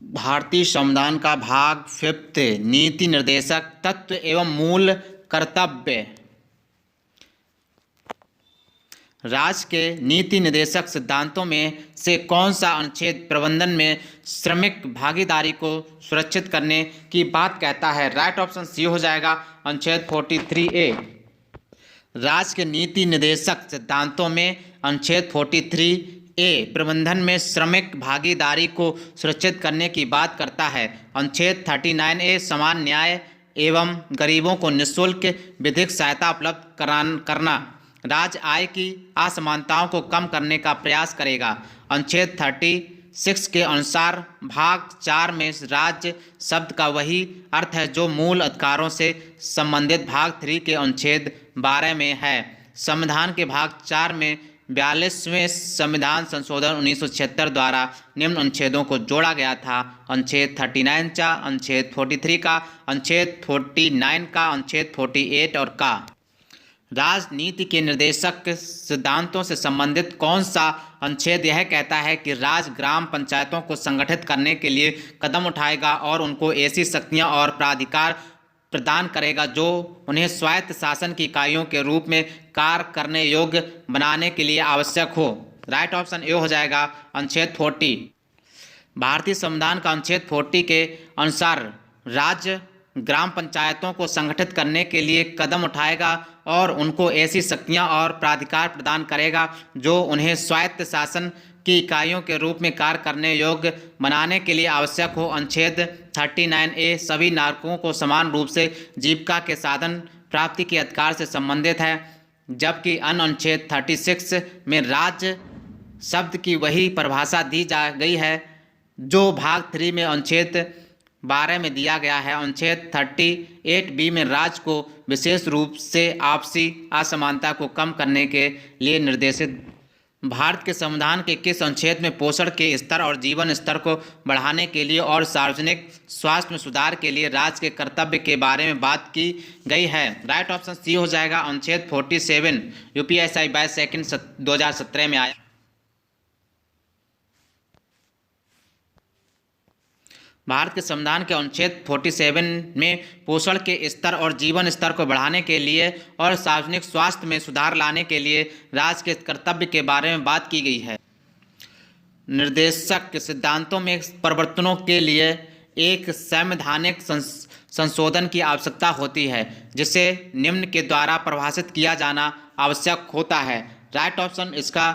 भारतीय संविधान का भाग 5 नीति निर्देशक तत्व एवं मूल कर्तव्य। राज्य के नीति निर्देशक सिद्धांतों में से कौन सा अनुच्छेद प्रबंधन में श्रमिक भागीदारी को सुरक्षित करने की बात कहता है? राइट ऑप्शन सी हो जाएगा अनुच्छेद 43A। राज्य के नीति निर्देशक सिद्धांतों में अनुच्छेद 43A प्रबंधन में श्रमिक भागीदारी को सुरक्षित करने की बात करता है। अनुच्छेद 39A समान न्याय एवं गरीबों को निःशुल्क विधिक सहायता उपलब्ध करना राज्य आय की असमानताओं को कम करने का प्रयास करेगा। अनुच्छेद 36 के अनुसार भाग 4 में राज्य शब्द का वही अर्थ है जो मूल अधिकारों से संबंधित भाग 3 के अनुच्छेद 12 में है। संविधान के भाग 4 में 42वें संविधान संशोधन 1976 द्वारा निम्न अनुच्छेदों को जोड़ा गया था। अनुच्छेद 39 का, अनुच्छेद 43 का, अनुच्छेद 49 का, अनुच्छेद 48 और का। राजनीति के निर्देशक सिद्धांतों से संबंधित कौन सा अनुच्छेद यह कहता है कि राज्य ग्राम पंचायतों को संगठित करने के लिए कदम उठाएगा और उनको ऐसी शक्तियां और प्राधिकार प्रदान करेगा जो उन्हें स्वायत्त शासन की इकाइयों के रूप में कार्य करने योग्य बनाने के लिए आवश्यक हो? राइट ऑप्शन ए हो जाएगा अनुच्छेद 40। भारतीय संविधान का अनुच्छेद 40 के अनुसार राज्य ग्राम पंचायतों को संगठित करने के लिए कदम उठाएगा और उनको ऐसी शक्तियां और प्राधिकार प्रदान करेगा जो उन्हें स्वायत्त शासन की इकाइयों के रूप में कार्य करने योग्य बनाने के लिए आवश्यक हो। अनुच्छेद 39A सभी नागरिकों को समान रूप से जीविका के साधन प्राप्ति के अधिकार से संबंधित है, जबकि अन्य अनुच्छेद 36 में राज्य शब्द की वही परिभाषा दी जा गई है जो भाग 3 में अनुच्छेद 12 में दिया गया है। अनुच्छेद 38B में राज्य को विशेष रूप से आपसी असमानता को कम करने के लिए निर्देशित। भारत के संविधान के किस अनुच्छेद में पोषण के स्तर और जीवन स्तर को बढ़ाने के लिए और सार्वजनिक स्वास्थ्य में सुधार के लिए राज्य के कर्तव्य के बारे में बात की गई है? राइट ऑप्शन सी हो जाएगा अनुच्छेद 47। यूपीएससी 22 सेकंड 2017 में आया। भारत के संविधान के अनुच्छेद 47 में पोषण के स्तर और जीवन स्तर को बढ़ाने के लिए और सार्वजनिक स्वास्थ्य में सुधार लाने के लिए राज्य के कर्तव्य के बारे में बात की गई है। निर्देशक सिद्धांतों में परिवर्तनों के लिए एक संवैधानिक संशोधन की आवश्यकता होती है जिसे निम्न के द्वारा परिभाषित किया जाना आवश्यक होता है। राइट ऑप्शन इसका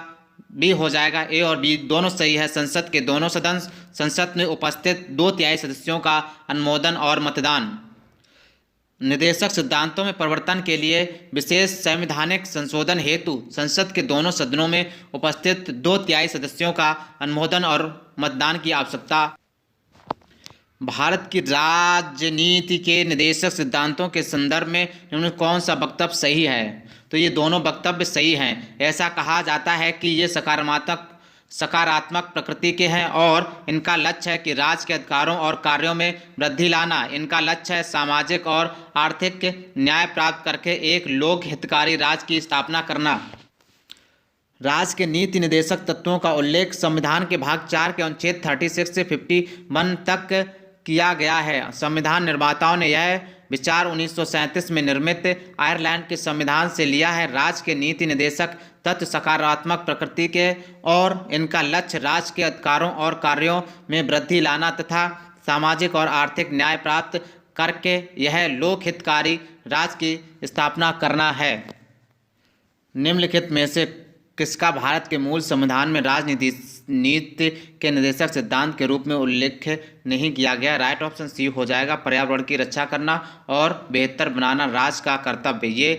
बी हो जाएगा। ए और बी दोनों सही है। संसद के दोनों सदन संसद में उपस्थित 2/3 सदस्यों का अनुमोदन और मतदान। निर्देशक सिद्धांतों में परिवर्तन के लिए विशेष संवैधानिक संशोधन हेतु संसद के दोनों सदनों में उपस्थित 2/3 सदस्यों का अनुमोदन और मतदान की आवश्यकता। भारत की राजनीति के निर्देशक सिद्धांतों के संदर्भ में इनमें कौन सा वक्तव्य सही है? तो ये दोनों वक्तव्य सही हैं। ऐसा कहा जाता है कि ये सकारात्मक प्रकृति के हैं और इनका लक्ष्य है कि राज्य के अधिकारों और कार्यों में वृद्धि लाना। इनका लक्ष्य है सामाजिक और आर्थिक न्याय प्राप्त करके एक लोक हितकारी राज्य की स्थापना करना। राज्य के नीति निर्देशक तत्वों का उल्लेख संविधान के भाग 4 के अनुच्छेद 36 से 51 तक किया गया है। संविधान निर्माताओं ने यह विचार 1937 में निर्मित आयरलैंड के संविधान से लिया है। राज्य के नीति निर्देशक तत्व सकारात्मक प्रकृति के और इनका लक्ष्य राज्य के अधिकारों और कार्यों में वृद्धि लाना तथा सामाजिक और आर्थिक न्याय प्राप्त करके यह लोक हितकारी राज्य की स्थापना करना है। निम्नलिखित में से किसका भारत के मूल संविधान में नीति के निर्देशक सिद्धांत के रूप में उल्लेख नहीं किया गया? राइट ऑप्शन सी हो जाएगा पर्यावरण की रक्षा करना और बेहतर बनाना राज्य का कर्तव्य। ये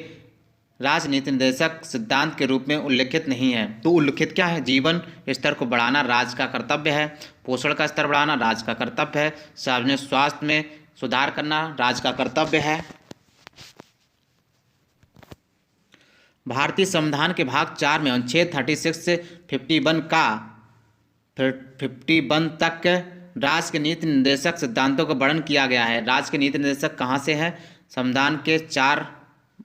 राजनीति निर्देशक सिद्धांत के रूप में उल्लेखित नहीं है। तो उल्लेखित क्या है? जीवन स्तर को बढ़ाना राज्य का कर्तव्य है, पोषण का स्तर बढ़ाना राज्य का कर्तव्य है, सार्वजनिक स्वास्थ्य में सुधार करना राज्य का कर्तव्य है। भारतीय संविधान के भाग 4 में अनुच्छेद 36 से 51 तक राज्य के नीति निर्देशक सिद्धांतों का वर्णन किया गया है। राज्य के नीति निर्देशक कहाँ से है? संविधान के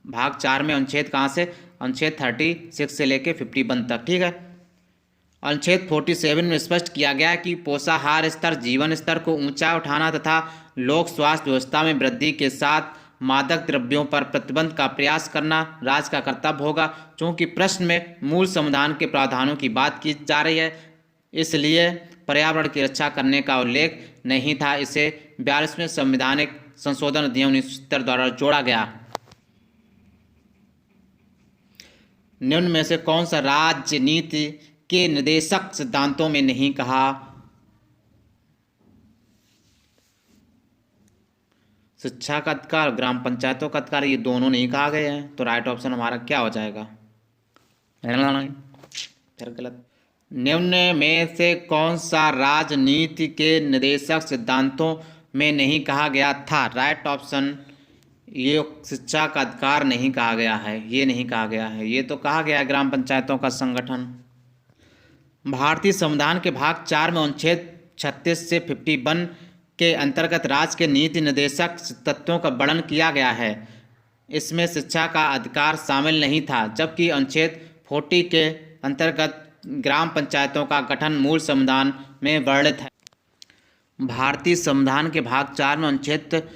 भाग 4 में अनुच्छेद कहाँ से? अनुच्छेद 36 से लेके 51 तक। ठीक है। अनुच्छेद 47 में स्पष्ट किया गया है कि पोषाहार स्तर, जीवन स्तर को ऊंचा उठाना तथा लोक स्वास्थ्य व्यवस्था में वृद्धि के साथ मादक द्रव्यों पर प्रतिबंध का प्रयास करना राज्य का कर्तव्य होगा। चूंकि प्रश्न में मूल संविधान के प्रावधानों की बात की जा रही है, इसलिए पर्यावरण की रक्षा करने का उल्लेख नहीं था। इसे 42वें संवैधानिक संशोधन अधिनियम 1970 द्वारा जोड़ा गया। निम्न में से कौन सा राज्य नीति के निर्देशक सिद्धांतों में नहीं कहा? शिक्षा का अधिकार, ग्राम पंचायतों का अधिकार, ये दोनों नहीं कहा गए हैं। तो राइट ऑप्शन हमारा क्या हो जाएगा? फिर गलत। निम्न में से कौन सा राजनीति के निर्देशक सिद्धांतों में नहीं कहा गया था? राइट ऑप्शन, ये शिक्षा का अधिकार नहीं कहा गया है, ये नहीं कहा गया है। ये तो कहा गया है ग्राम पंचायतों का संगठन। भारतीय संविधान के भाग 4 में अनुच्छेद 36 से 51 के अंतर्गत राज्य के नीति निर्देशक तत्वों का वर्णन किया गया है। इसमें शिक्षा का अधिकार शामिल नहीं था, जबकि अनुच्छेद 40 के अंतर्गत ग्राम पंचायतों का गठन मूल संविधान में वर्णित है। भारतीय संविधान के भाग 4 में अनुच्छेद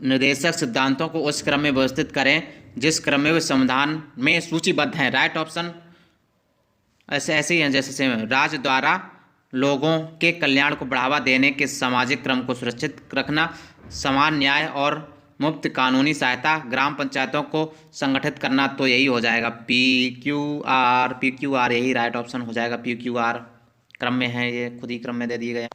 निर्देशक सिद्धांतों को उस क्रम में व्यवस्थित करें जिस क्रम में वे संविधान में सूचीबद्ध हैं। राइट ऑप्शन ऐसे ही हैं जैसे राज्य द्वारा लोगों के कल्याण को बढ़ावा देने के सामाजिक क्रम को सुरक्षित रखना, समान न्याय और मुफ्त कानूनी सहायता, ग्राम पंचायतों को संगठित करना। तो यही हो जाएगा PQR, यही राइट ऑप्शन हो जाएगा। PQR क्रम में है, ये खुद ही क्रम में दे दिए गए।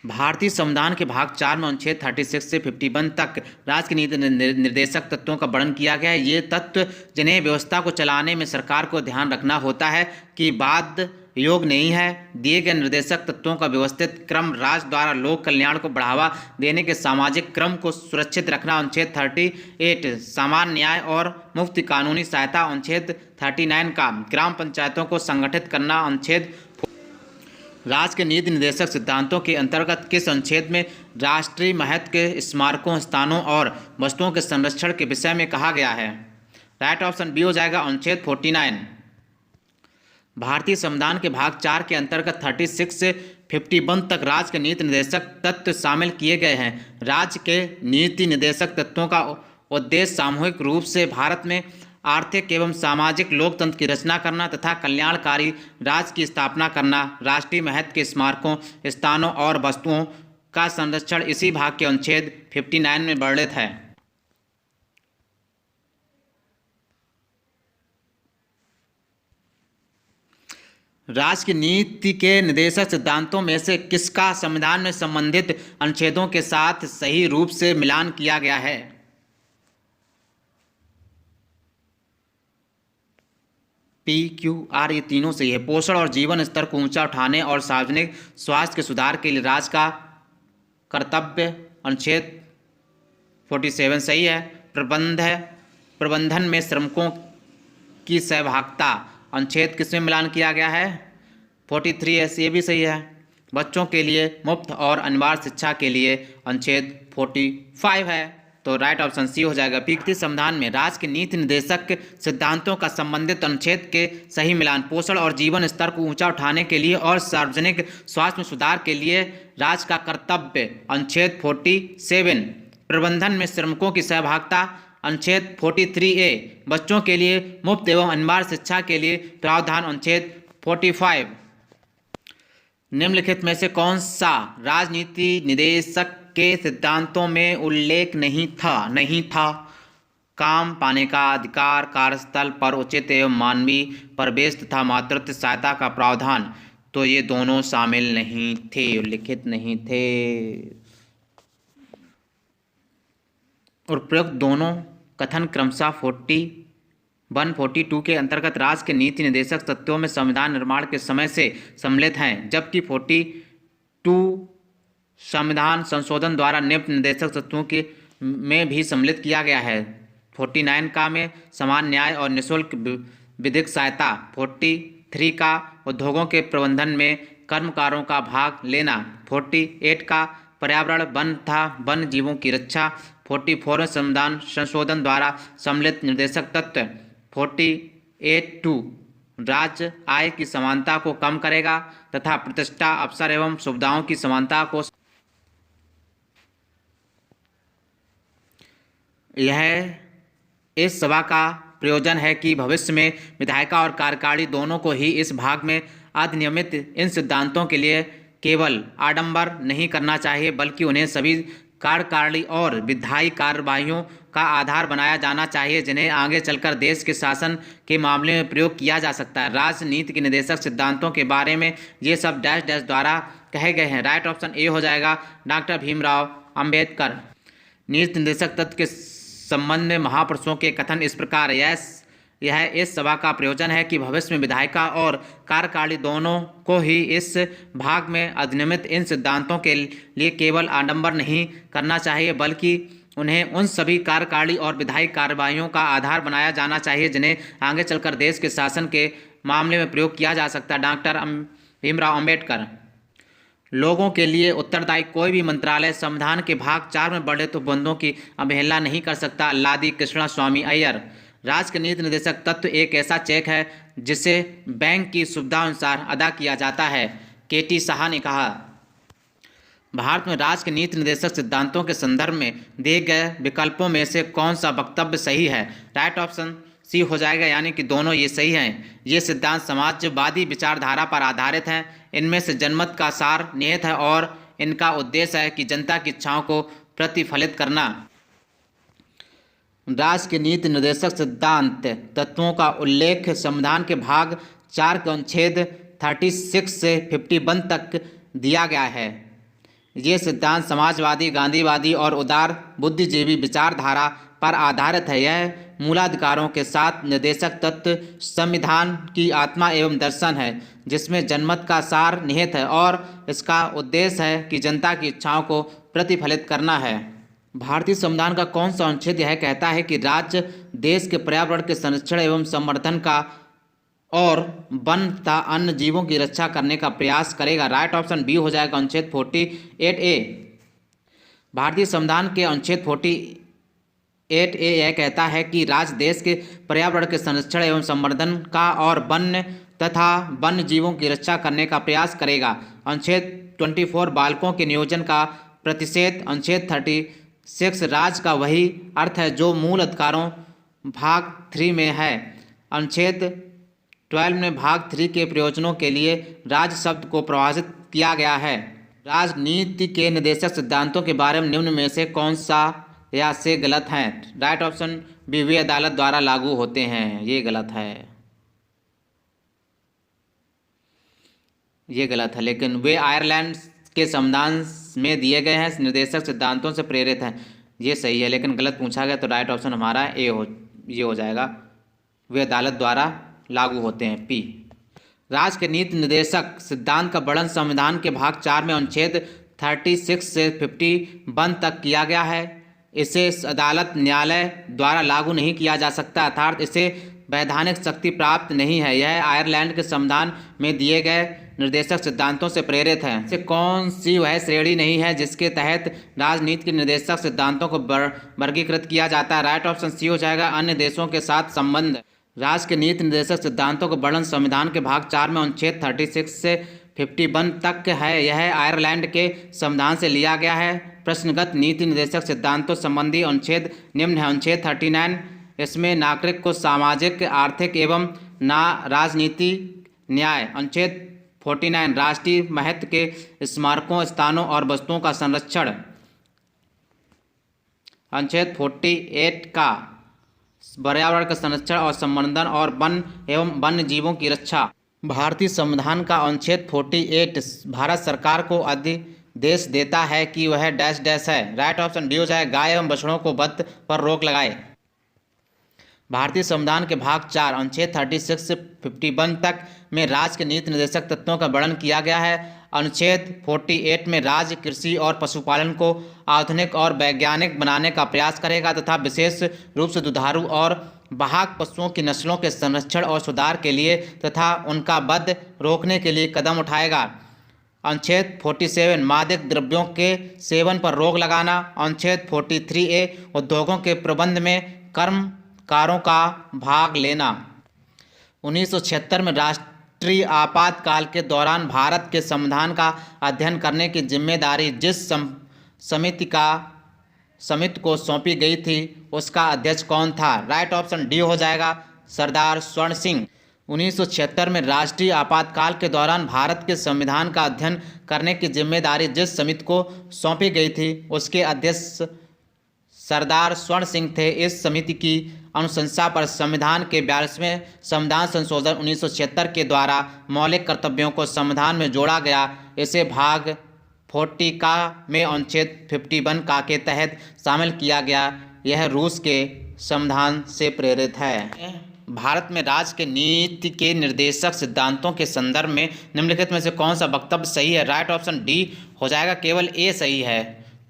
भारतीय संविधान के भाग 4 में अनुच्छेद 36 से 51 तक राज्य के नीति निर्देशक तत्वों का वर्णन किया गया है। ये तत्व जिन्हें व्यवस्था को चलाने में सरकार को ध्यान रखना होता है कि बाध्य योग नहीं है। दिए गए निर्देशक तत्वों का व्यवस्थित क्रम राज्य द्वारा लोक कल्याण को बढ़ावा देने के सामाजिक क्रम को सुरक्षित रखना, अनुच्छेद 38 समान न्याय और मुफ्त कानूनी सहायता, अनुच्छेद 39 का ग्राम पंचायतों को संगठित करना, अनुच्छेद राज्य के नीति निर्देशक सिद्धांतों के अंतर्गत किस अनुच्छेद में राष्ट्रीय महत्व के स्मारकों, स्थानों और वस्तुओं के संरक्षण के विषय में कहा गया है? राइट ऑप्शन बी हो जाएगा, अनुच्छेद 49। भारतीय संविधान के भाग 4 के अंतर्गत 36 से 51 तक राज्य के नीति निर्देशक तत्व शामिल किए गए हैं। राज्य के नीति निर्देशक तत्वों का उद्देश्य सामूहिक रूप से भारत में आर्थिक एवं सामाजिक लोकतंत्र की रचना करना तथा कल्याणकारी राज्य की स्थापना करना, राष्ट्रीय महत्व के स्मारकों, स्थानों और वस्तुओं का संरक्षण इसी भाग के अनुच्छेद 59 में वर्णित है। राज्य की नीति के निर्देशक सिद्धांतों में से किसका संविधान में संबंधित अनुच्छेदों के साथ सही रूप से मिलान किया गया है? PQR, ये तीनों सही है। पोषण और जीवन स्तर को ऊंचा उठाने और सार्वजनिक स्वास्थ्य के सुधार के लिए राज्य का कर्तव्य, अनुच्छेद 47 सही है। प्रबंधन में श्रमिकों की सहभागिता, अनुच्छेद किसमें मिलान किया गया है? 43 ये भी सही है। बच्चों के लिए मुफ्त और अनिवार्य शिक्षा के लिए, अनुच्छेद 45 है। तो राइट ऑप्शन सी हो जाएगा। भारतीय संविधान में राज्य के नीति निर्देशक सिद्धांतों का संबंधित अनुच्छेद के सही मिलान, पोषण और जीवन स्तर को ऊंचा उठाने के लिए और सार्वजनिक स्वास्थ्य में सुधार के लिए राज्य का कर्तव्य, अनुच्छेद 47। प्रबंधन में श्रमिकों की सहभागिता, अनुच्छेद 43A। बच्चों के लिए मुफ्त एवं अनिवार्य शिक्षा के लिए प्रावधान, अनुच्छेद 45। निम्नलिखित में से कौन सा राजनीति निदेशक के सिद्धांतों में उल्लेख नहीं था? काम पाने का अधिकार, कार्यस्थल पर उचित एवं मानवीय प्रवेश तथा मातृत्व सहायता का प्रावधान। तो ये दोनों शामिल नहीं थे, उल्लिखित नहीं थे। और प्रयुक्त दोनों कथन क्रमशः 41-42 के अंतर्गत राज्य के नीति निर्देशक तत्वों में संविधान निर्माण के समय से सम्मिलित हैं, जबकि 42 संविधान संशोधन द्वारा निम्न निर्देशक तत्वों के में भी सम्मिलित किया गया है। 49 का में समान न्याय और निःशुल्क विधिक सहायता, 43 का उद्योगों के प्रबंधन में कर्मकारों का भाग लेना, 48 का पर्यावरण वन तथा वन्य जीवों की रक्षा, 44वें संविधान संशोधन द्वारा सम्मिलित निर्देशक तत्व 48(2) राज्य आय की समानता को कम करेगा तथा प्रतिष्ठा, अवसर एवं सुविधाओं की समानता को यह इस सभा का प्रयोजन है कि भविष्य में विधायिका और कार्यकारिणी दोनों को ही इस भाग में अधिनियमित इन सिद्धांतों के लिए केवल आडंबर नहीं करना चाहिए बल्कि उन्हें सभी कार्यकारिणी और विधायी कार्यवाहियों का आधार बनाया जाना चाहिए जिन्हें आगे चलकर देश के शासन के मामले में प्रयोग किया जा सकता है। राजनीति के निर्देशक सिद्धांतों के बारे में ये सब डैश डैश द्वारा कहे गए हैं। राइट ऑप्शन ए हो जाएगा डॉक्टर भीमराव अंबेडकर। नीति निर्देशक तत्व के संबंध में महापुरुषों के कथन इस प्रकार यह इस सभा का प्रयोजन है कि भविष्य में विधायिका और कार्यकारिणी दोनों को ही इस भाग में अधिनियमित इन सिद्धांतों के लिए केवल आडंबर नहीं करना चाहिए बल्कि उन्हें उन सभी कार्यकारिणी और विधायी कार्यवाहियों का आधार बनाया जाना चाहिए जिन्हें आगे चलकर देश के शासन के मामले में प्रयोग किया जा सकता है। डॉक्टर भीमराव अंबेडकर। लोगों के लिए उत्तरदायी कोई भी मंत्रालय संविधान के भाग 4 में वर्णित उपबंधों की अवहेलना नहीं कर सकता। लादी कृष्णा स्वामी अय्यर। राज्य के नीति निर्देशक तत्व एक ऐसा चेक है जिसे बैंक की सुविधा अनुसार अदा किया जाता है। केटी साहा ने कहा। भारत में राज्य के नीति निर्देशक सिद्धांतों के संदर्भ में दिए गए विकल्पों में से कौन सा वक्तव्य सही है? राइट ऑप्शन सी हो जाएगा, यानी कि दोनों ये सही हैं। ये सिद्धांत समाजवादी विचारधारा पर आधारित हैं। इनमें से जनमत का सार निहित है और इनका उद्देश्य है कि जनता की इच्छाओं को प्रतिफलित करना। राज्य के नीति निर्देशक सिद्धांत तत्वों का उल्लेख संविधान के भाग 4 के अनुच्छेद 36 से 51 तक दिया गया है। ये सिद्धांत समाजवादी, गांधीवादी और उदार बुद्धिजीवी विचारधारा पर आधारित है। यह मूलाधिकारों के साथ निर्देशक तत्व संविधान की आत्मा एवं दर्शन है जिसमें जनमत का सार निहित है और इसका उद्देश्य है कि जनता की इच्छाओं को प्रतिफलित करना है। भारतीय संविधान का कौन सा अनुच्छेद यह कहता है कि राज्य देश के पर्यावरण के संरक्षण एवं संवर्धन का और वन तथा अन्य जीवों की रक्षा करने का प्रयास करेगा? राइट ऑप्शन बी हो जाएगा अनुच्छेद 48A। भारतीय संविधान के अनुच्छेद 48A यह कहता है कि राज्य देश के पर्यावरण के संरक्षण एवं संवर्धन का और वन्य तथा वन्य जीवों की रक्षा करने का प्रयास करेगा। अनुच्छेद 24 बालकों के नियोजन का प्रतिषेध। अनुच्छेद 36 राज्य का वही अर्थ है जो मूल अधिकारों भाग 3 में है। अनुच्छेद 12 में भाग 3 के प्रयोजनों के लिए राज्य शब्द को परिभाषित किया गया है। राजनीति के निर्देशक सिद्धांतों के बारे में निम्न में से कौन सा या से गलत है? राइट ऑप्शन बी वे अदालत द्वारा लागू होते हैं। ये गलत है, ये गलत है, लेकिन वे आयरलैंड के संविधान में दिए गए हैं निर्देशक सिद्धांतों से प्रेरित हैं। ये सही है, लेकिन गलत पूछा गया तो राइट ऑप्शन हमारा ये हो जाएगा, वे अदालत द्वारा लागू होते हैं। पी। राज्य के नीति निर्देशक सिद्धांत का वर्णन संविधान के भाग 4 में अनुच्छेद 36 से 51 तक किया गया है। इसे अदालत न्यायालय द्वारा लागू नहीं किया जा सकता, अर्थात इसे वैधानिक शक्ति प्राप्त नहीं है। यह आयरलैंड के संविधान में दिए गए निर्देशक सिद्धांतों से प्रेरित है। इसे कौन सी वह श्रेणी नहीं है जिसके तहत राजनीति के निर्देशक सिद्धांतों को वर्गीकृत किया जाता है? राइट ऑप्शन सी हो जाएगा, अन्य देशों के साथ संबंध। राज्य के नीति निर्देशक सिद्धांतों का वर्णन संविधान के भाग 4 में अनुच्छेद 36 से 51 तक है। यह आयरलैंड के संविधान से लिया गया है। प्रश्नगत नीति निर्देशक सिद्धांतों संबंधी अनुच्छेद निम्न है। अनुच्छेद 39, इसमें नागरिक को सामाजिक, आर्थिक एवं राजनीतिक न्याय। अनुच्छेद 49, राष्ट्रीय महत्व के स्मारकों, स्थानों और वस्तुओं का संरक्षण। अनुच्छेद 48 का पर्यावरण का संरक्षण और संवर्धन और वन एवं वन्य जीवों की रक्षा। भारतीय संविधान का अनुच्छेद 48 भारत सरकार को आदेश देता है कि वह डैश डैश है। राइट ऑप्शन डी हो जाए, गाय एवं बछड़ों को वध पर रोक लगाए। भारतीय संविधान के भाग 4 अनुच्छेद 36 से 51 तक में राज्य के नीति निर्देशक तत्वों का वर्णन किया गया है। अनुच्छेद 48 में राज्य कृषि और पशुपालन को आधुनिक और वैज्ञानिक बनाने का प्रयास करेगा तथा विशेष रूप से दुधारू और वाहक पशुओं की नस्लों के संरक्षण और सुधार के लिए तथा उनका वध रोकने के लिए कदम उठाएगा। अनुच्छेद 47 मादक द्रव्यों के सेवन पर रोक लगाना। अनुच्छेद 43A उद्योगों के प्रबंध में कर्मकारों का भाग लेना। 1976 में राष्ट्रीय आपातकाल के दौरान भारत के संविधान का अध्ययन करने की जिम्मेदारी जिस समिति को सौंपी गई थी उसका अध्यक्ष कौन था? राइट ऑप्शन डी हो जाएगा, सरदार स्वर्ण सिंह। 1976 में राष्ट्रीय आपातकाल के दौरान भारत के संविधान का अध्ययन करने की जिम्मेदारी जिस समिति को सौंपी गई थी उसके अध्यक्ष सरदार स्वर्ण सिंह थे। इस समिति की अनुशंसा पर संविधान के 42वें संविधान संशोधन 1976 के द्वारा मौलिक कर्तव्यों को संविधान में जोड़ा गया। इसे भाग 40 का में अनुच्छेद 51 का के तहत शामिल किया गया। यह रूस के संविधान से प्रेरित है। भारत में राज्य के नीति के निर्देशक सिद्धांतों के संदर्भ में निम्नलिखित में से कौन सा वक्तव्य सही है? राइट ऑप्शन डी हो जाएगा, केवल ए सही है।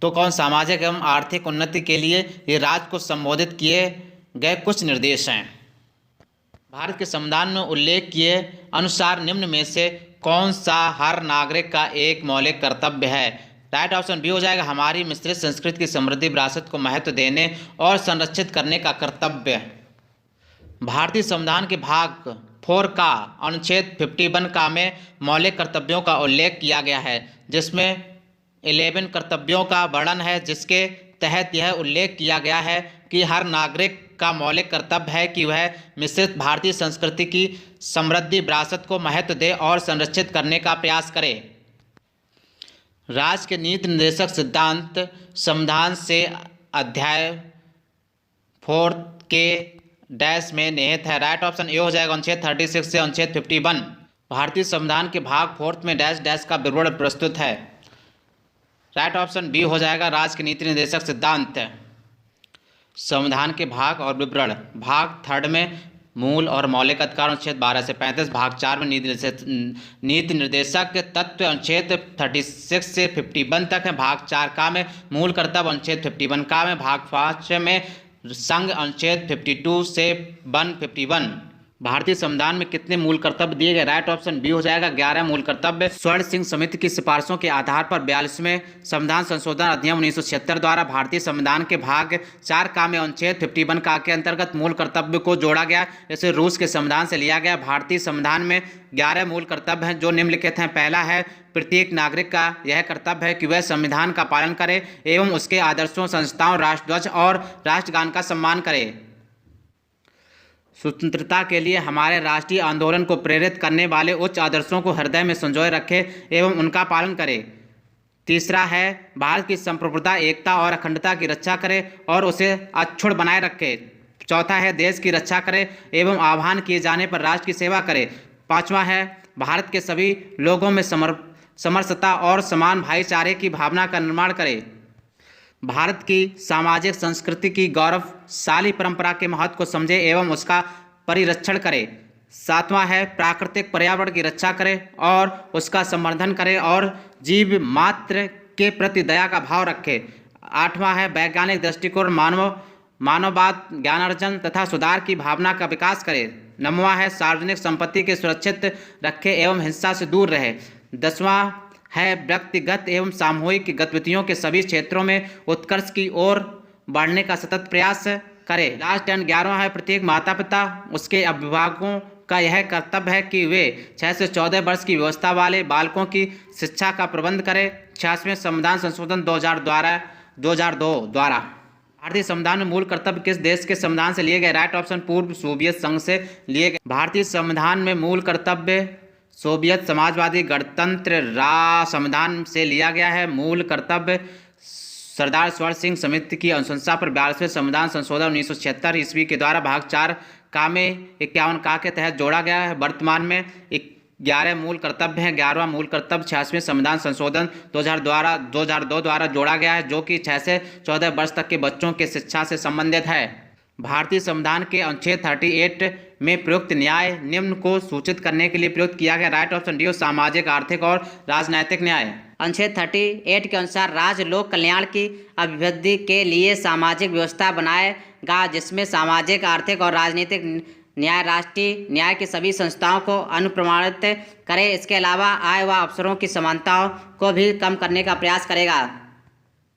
तो कौन? सामाजिक एवं आर्थिक उन्नति के लिए ये राज्य को संबोधित किए गए कुछ निर्देश हैं। भारत के संविधान में उल्लेख किए अनुसार निम्न में से कौन सा हर नागरिक का एक मौलिक कर्तव्य है? राइट ऑप्शन बी हो जाएगा, हमारी मिश्रित संस्कृति की समृद्धि विरासत को महत्व देने और संरक्षित करने का कर्तव्य। भारतीय संविधान के भाग 4 का अनुच्छेद 51 का में मौलिक कर्तव्यों का उल्लेख किया गया है, जिसमें 11 कर्तव्यों का वर्णन है, जिसके तहत यह उल्लेख किया गया है कि हर नागरिक का मौलिक कर्तव्य है कि वह मिश्रित भारतीय संस्कृति की समृद्धि विरासत को महत्व दे और संरक्षित करने का प्रयास करे। राज्य के नीति निर्देशक सिद्धांत संविधान से अध्याय 4 के डैश में निहित है। राइट ऑप्शन ए हो जाएगा, अनुच्छेद 36 से अनुच्छेद 51। भारतीय संविधान के भाग 4 में डैश डैश का विवरण प्रस्तुत है। राइट ऑप्शन बी हो जाएगा, राज्य के नीति निर्देशक सिद्धांत। संविधान के भाग और विवरण, भाग 3 में मूल और मौलिक अधिकार अनुच्छेद 12 से 35, भाग 4 में नीति निर्देशक तत्व अनुच्छेद 36 से 51 तक है, भाग 4 का में मूल कर्तव्य अनुच्छेद 51 का में, भाग 5 में संघ अनुच्छेद 52 से 151। भारतीय संविधान में कितने मूल कर्तव्य दिए गए? राइट ऑप्शन बी हो जाएगा, 11 मूल कर्तव्य। स्वर्ण सिंह समिति की सिफारिशों के आधार पर 42वें संविधान संशोधन अधिनियम 1976 द्वारा भारतीय संविधान के भाग 4 का में अनुच्छेद 51 का के अंतर्गत मूल कर्तव्य को जोड़ा गया। इसे रूस के संविधान से लिया गया। भारतीय संविधान में 11 मूल कर्तव्य हैं जो निम्नलिखित हैं। पहला है, प्रत्येक नागरिक का यह कर्तव्य है कि वह संविधान का पालन करे एवं उसके आदर्शों, संस्थाओं, राष्ट्रध्वज और राष्ट्रगान का सम्मान करे। स्वतंत्रता के लिए हमारे राष्ट्रीय आंदोलन को प्रेरित करने वाले उच्च आदर्शों को हृदय में संजोए रखे एवं उनका पालन करे। तीसरा है, भारत की संप्रभुता, एकता और अखंडता की रक्षा करे और उसे अक्षुण्ण बनाए रखे। चौथा है, देश की रक्षा करे एवं आह्वान किए जाने पर राष्ट्र की सेवा करे। पांचवा है, भारत के सभी लोगों में समरसता और समान भाईचारे की भावना का निर्माण करे। भारत की सामाजिक संस्कृति की गौरवशाली परंपरा के महत्व को समझे एवं उसका परिरक्षण करे। सातवां है, प्राकृतिक पर्यावरण की रक्षा करे और उसका संवर्धन करे और जीव मात्र के प्रति दया का भाव रखे। आठवां है, वैज्ञानिक दृष्टिकोण, मानववाद, ज्ञानार्जन तथा सुधार की भावना का विकास करे। नौवां है, सार्वजनिक संपत्ति के सुरक्षित रखे एवं हिंसा से दूर रहे। 10वां है, व्यक्तिगत एवं सामूहिक गतिविधियों के सभी क्षेत्रों में उत्कर्ष की ओर बढ़ने का सतत प्रयास करे। लास्ट एंड 11वां है, प्रत्येक माता पिता उसके अभिभावकों का यह कर्तव्य है कि वे 6 से 14 वर्ष की व्यवस्था वाले बालकों की शिक्षा का प्रबंध करें। 86वें संविधान संशोधन 2002 द्वारा भारतीय संविधान में मूल कर्तव्य किस देश के संविधान से लिए गए? राइट ऑप्शन पूर्व सोवियत संघ से लिए गए। भारतीय संविधान में मूल कर्तव्य सोवियत समाजवादी गणतंत्र संविधान से लिया गया है। मूल कर्तव्य सरदार स्वर्ण सिंह समिति की अनुशंसा पर 42वें संविधान संशोधन 1976 ईस्वी के द्वारा भाग 4 का में 51 का के तहत जोड़ा गया है। वर्तमान में 11 मूल कर्तव्य हैं। 11वां मूल कर्तव्य 86वें संविधान संशोधन 2002 द्वारा जोड़ा गया है, जो कि 6 से 14 वर्ष तक के बच्चों के शिक्षा से संबंधित है। भारतीय संविधान के अनुच्छेद 38 में प्रयुक्त न्याय निम्न को सूचित करने के लिए प्रयुक्त किया गया। राइट ऑप्शन डी, सामाजिक, आर्थिक और राजनैतिक न्याय। अनुच्छेद 38 के अनुसार राज्य लोक कल्याण की अभिवृद्धि के लिए सामाजिक व्यवस्था बनाएगा, जिसमें सामाजिक, आर्थिक और राजनीतिक न्याय राष्ट्रीय न्याय की सभी संस्थाओं को अनुप्रमाणित करे। इसके अलावा आय व अवसरों की समानताओं को भी कम करने का प्रयास करेगा।